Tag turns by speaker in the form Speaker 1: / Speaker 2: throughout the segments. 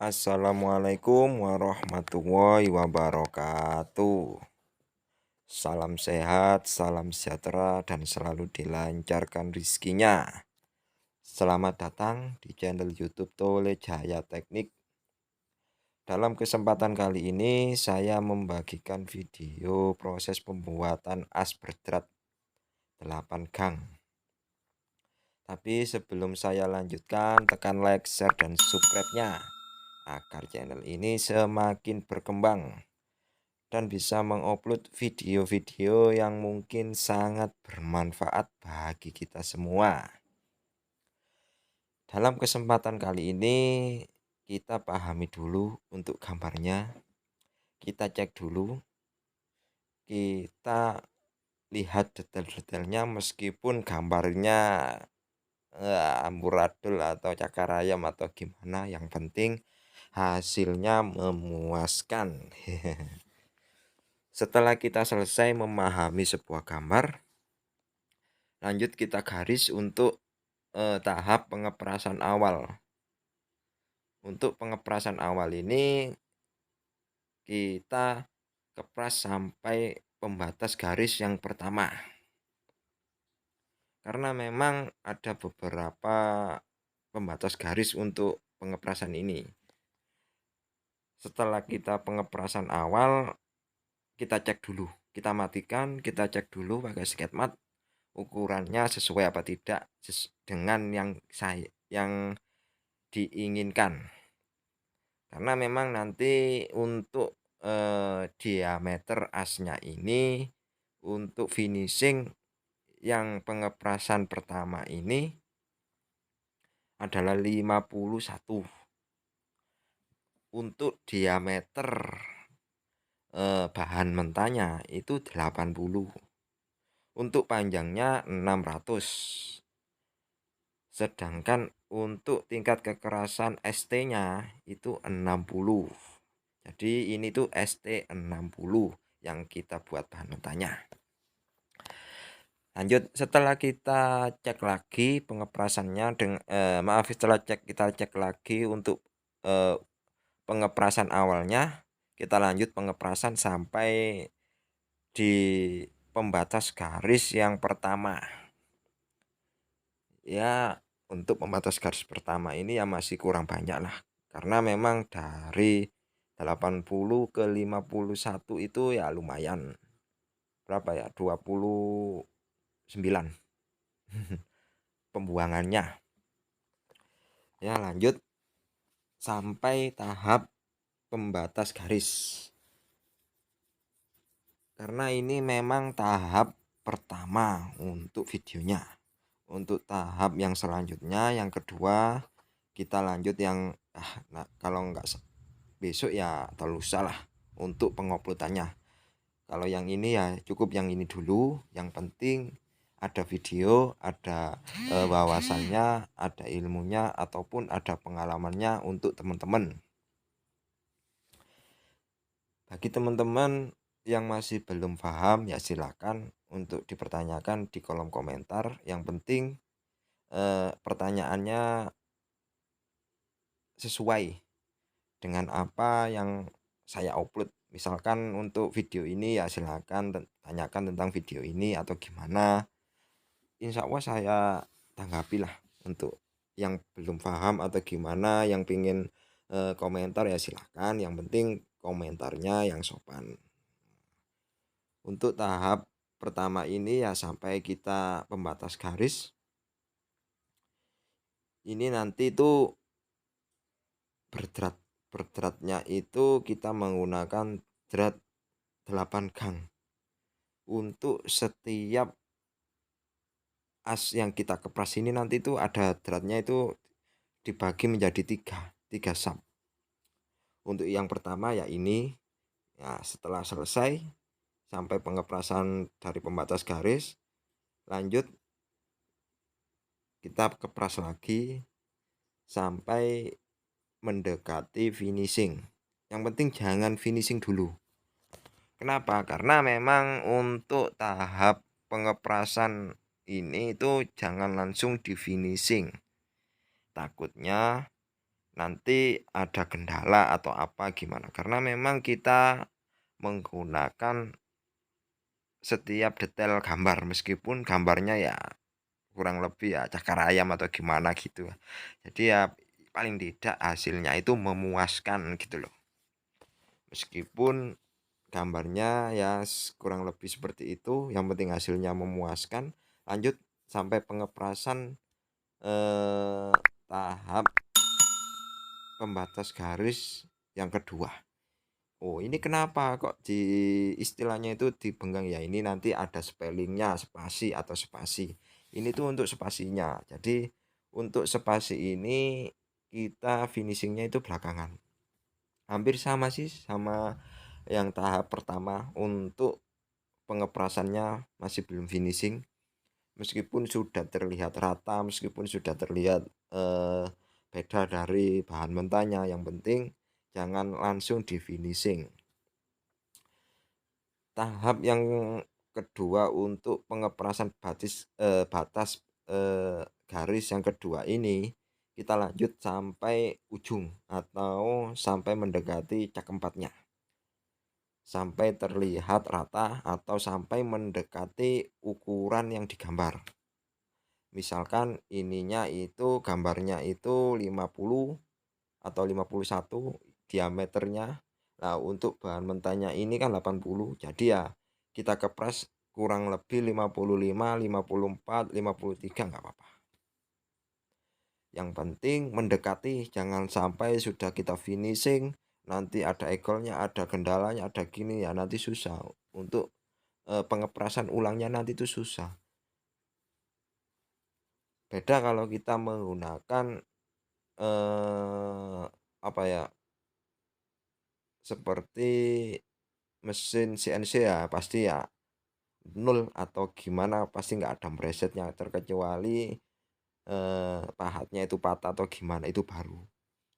Speaker 1: Assalamualaikum warahmatullahi wabarakatuh. Salam sehat, salam sejahtera, dan selalu dilancarkan rizkinya. Selamat datang di channel YouTube Tole Jaya Teknik. Dalam kesempatan kali ini saya membagikan video proses pembuatan as berdrat 8 gang. Tapi sebelum saya lanjutkan, tekan like, share, dan subscribe-nya agar channel ini semakin berkembang dan bisa mengupload video-video yang mungkin sangat bermanfaat bagi kita semua. Dalam kesempatan kali ini kita pahami dulu untuk gambarnya. Kita cek dulu. Kita lihat detail-detailnya meskipun gambarnya amburadul atau cakar ayam atau gimana, yang penting hasilnya memuaskan. Setelah kita selesai memahami sebuah gambar, lanjut kita garis untuk tahap pengeprasan awal. Untuk pengeprasan awal ini kita kepras sampai pembatas garis yang pertama. Karena memang ada beberapa pembatas garis untuk pengeprasan ini. Setelah kita pengeprasan awal, kita cek dulu. Kita matikan, kita cek dulu pakai sketmat ukurannya sesuai apa tidak dengan yang diinginkan. Karena memang nanti untuk diameter asnya ini untuk finishing yang pengeprasan pertama ini adalah 51. Untuk diameter bahan mentahnya itu 80. Untuk panjangnya 600. Sedangkan untuk tingkat kekerasan ST-nya itu 60. Jadi ini tuh ST 60 yang kita buat bahan mentahnya. Lanjut, setelah kita cek lagi pengeprasannya setelah kita cek lagi untuk pengeprasan awalnya, kita lanjut pengeprasan sampai di pembatas garis yang pertama. Ya, untuk pembatas garis pertama ini ya masih kurang banyak lah, karena memang dari 80 ke 51 itu ya lumayan. Berapa ya? 29 pembuangannya. Ya, lanjut sampai tahap pembatas garis. Karena ini memang tahap pertama untuk videonya. Untuk tahap yang selanjutnya, yang kedua, kita lanjut yang kalau nggak besok ya atau lusa lah untuk penguploadannya. Kalau yang ini ya cukup yang ini dulu. Yang penting ada video, ada wawasannya, ada ilmunya, ataupun ada pengalamannya untuk teman-teman. Bagi teman-teman yang masih belum paham ya silakan untuk dipertanyakan di kolom komentar. Yang penting pertanyaannya sesuai dengan apa yang saya upload. Misalkan untuk video ini ya silakan tanyakan tentang video ini atau gimana. Insya Allah saya tanggapi lah. Untuk yang belum paham atau gimana, yang pingin komentar ya silakan. Yang penting komentarnya yang sopan. Untuk tahap pertama ini ya sampai kita pembatas garis. Ini nanti tuh berdratnya itu kita menggunakan drat 8 gang. Untuk setiap as yang kita kepras ini nanti tuh ada dratnya itu dibagi menjadi tiga sub. Untuk yang pertama ya ini ya, setelah selesai sampai pengeprasan dari pembatas garis, lanjut kita kepras lagi sampai mendekati finishing. Yang penting jangan finishing dulu. Kenapa? Karena memang untuk tahap pengeprasan ini itu jangan langsung di finishing. Takutnya nanti ada kendala atau apa gimana. Karena memang kita menggunakan setiap detail gambar, meskipun gambarnya ya kurang lebih ya cakar ayam atau gimana gitu. Jadi ya paling tidak hasilnya itu memuaskan gitu loh. Meskipun gambarnya ya kurang lebih seperti itu, yang penting hasilnya memuaskan. Lanjut sampai pengeprasan tahap pembatas garis yang kedua. Oh, ini kenapa kok di istilahnya itu dibenggang ya? Ini nanti ada spellingnya, spasi atau spasi. Ini tuh untuk spasinya. Jadi untuk spasi ini kita finishingnya itu belakangan. Hampir sama sih sama yang tahap pertama. Untuk pengeprasannya masih belum finishing. Meskipun sudah terlihat rata, meskipun sudah terlihat beda dari bahan mentahnya, yang penting jangan langsung di finishing. Tahap yang kedua untuk pengeprasan batas garis yang kedua ini kita lanjut sampai ujung atau sampai mendekati cak empatnya, sampai terlihat rata atau sampai mendekati ukuran yang digambar. Misalkan ininya itu gambarnya itu 50 atau 51 diameternya. Nah, untuk bahan mentahnya ini kan 80. Jadi ya kita kepres kurang lebih 55, 54, 53 nggak apa-apa. Yang penting mendekati, jangan sampai sudah kita finishing nanti ada ekornya, ada kendalanya, ada gini ya nanti susah. Untuk pengeprasan ulangnya nanti itu susah. Beda kalau kita menggunakan apa ya, seperti mesin CNC ya pasti ya nol atau gimana, pasti nggak ada presetnya, terkecuali pahatnya itu patah atau gimana itu baru.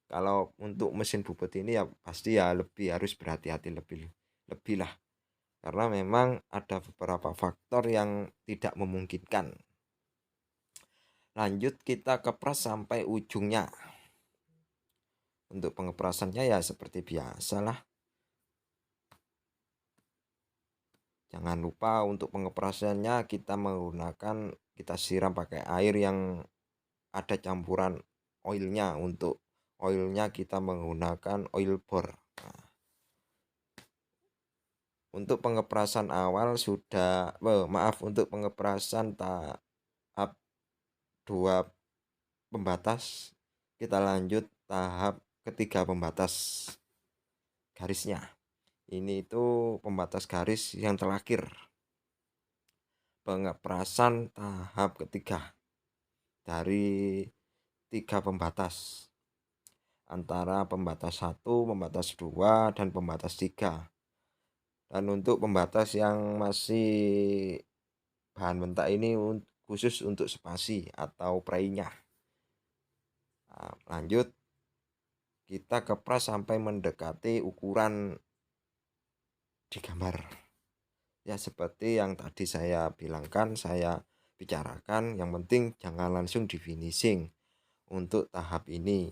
Speaker 1: Kalau untuk mesin bubut ini ya pasti ya lebih harus berhati-hati lebih lebih lah, karena memang ada beberapa faktor yang tidak memungkinkan. Lanjut kita kepres sampai ujungnya. Untuk pengeprasannya ya seperti biasa lah. Jangan lupa untuk pengeprasannya kita menggunakan, kita siram pakai air yang ada campuran oilnya. Untuk oilnya kita menggunakan oil bor. Nah, untuk pengeprasan awal sudah, maaf, untuk pengeprasan tahap 2 pembatas, kita lanjut tahap ketiga pembatas garisnya. Ini itu pembatas garis yang terakhir, pengeprasan tahap ketiga dari 3 pembatas, antara pembatas 1, pembatas 2, dan pembatas 3. Dan untuk pembatas yang masih bahan mentah ini khusus untuk spasi atau prainya. Nah, lanjut kita kepres sampai mendekati ukuran digambar. Ya seperti yang tadi saya bilangkan, saya bicarakan, yang penting jangan langsung di finishing untuk tahap ini.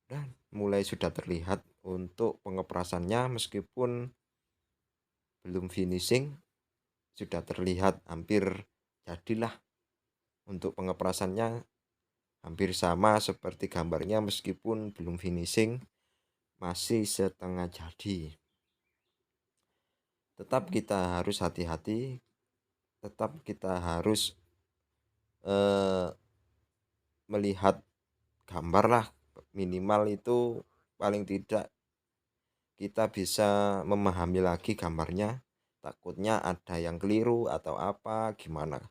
Speaker 1: Dan mulai sudah terlihat untuk pengeprasannya, meskipun belum finishing sudah terlihat hampir jadilah. Untuk pengeprasannya hampir sama seperti gambarnya, meskipun belum finishing, masih setengah jadi. Tetap kita harus hati-hati, tetap kita harus melihat gambar lah, minimal itu paling tidak kita bisa memahami lagi gambarnya. Takutnya ada yang keliru atau apa gimana.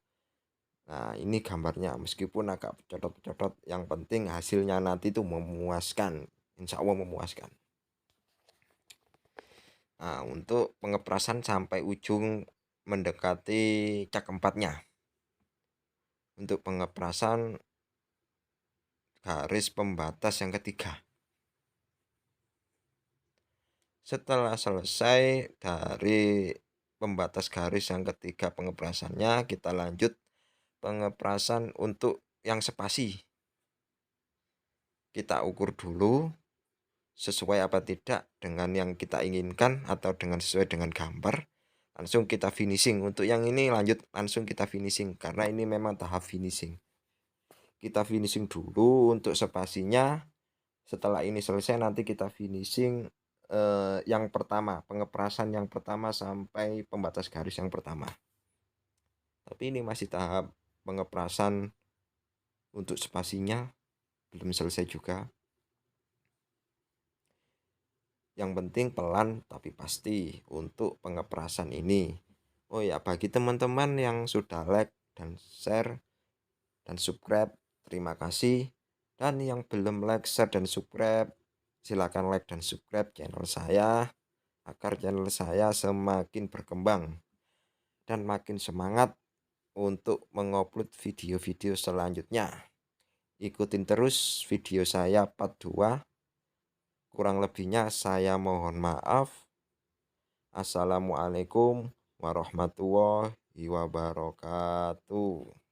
Speaker 1: Nah, ini gambarnya meskipun agak cocok-cocok, yang penting hasilnya nanti itu memuaskan, insya Allah memuaskan. Nah, untuk pengeprasan sampai ujung mendekati cak empatnya, untuk pengeprasan garis pembatas yang ketiga. Setelah selesai dari pembatas garis yang ketiga pengeprasannya, kita lanjut pengeprasan untuk yang spasi. Kita ukur dulu sesuai apa tidak dengan yang kita inginkan atau sesuai dengan gambar. Langsung kita finishing. Untuk yang ini lanjut langsung kita finishing karena ini memang tahap finishing. Kita finishing dulu untuk spasinya. Setelah ini selesai nanti kita finishing yang pertama, pengeprasan yang pertama sampai pembatas garis yang pertama. Tapi ini masih tahap pengeprasan untuk spasinya, belum selesai juga. Yang penting pelan tapi pasti untuk pengeprasan ini. Oh ya, bagi teman-teman yang sudah like dan share dan subscribe, terima kasih. Dan yang belum like, share, dan subscribe, silakan like dan subscribe channel saya agar channel saya semakin berkembang dan makin semangat untuk mengupload video-video selanjutnya. Ikutin terus video saya part 2. Kurang lebihnya saya mohon maaf. Assalamualaikum warahmatullahi wabarakatuh.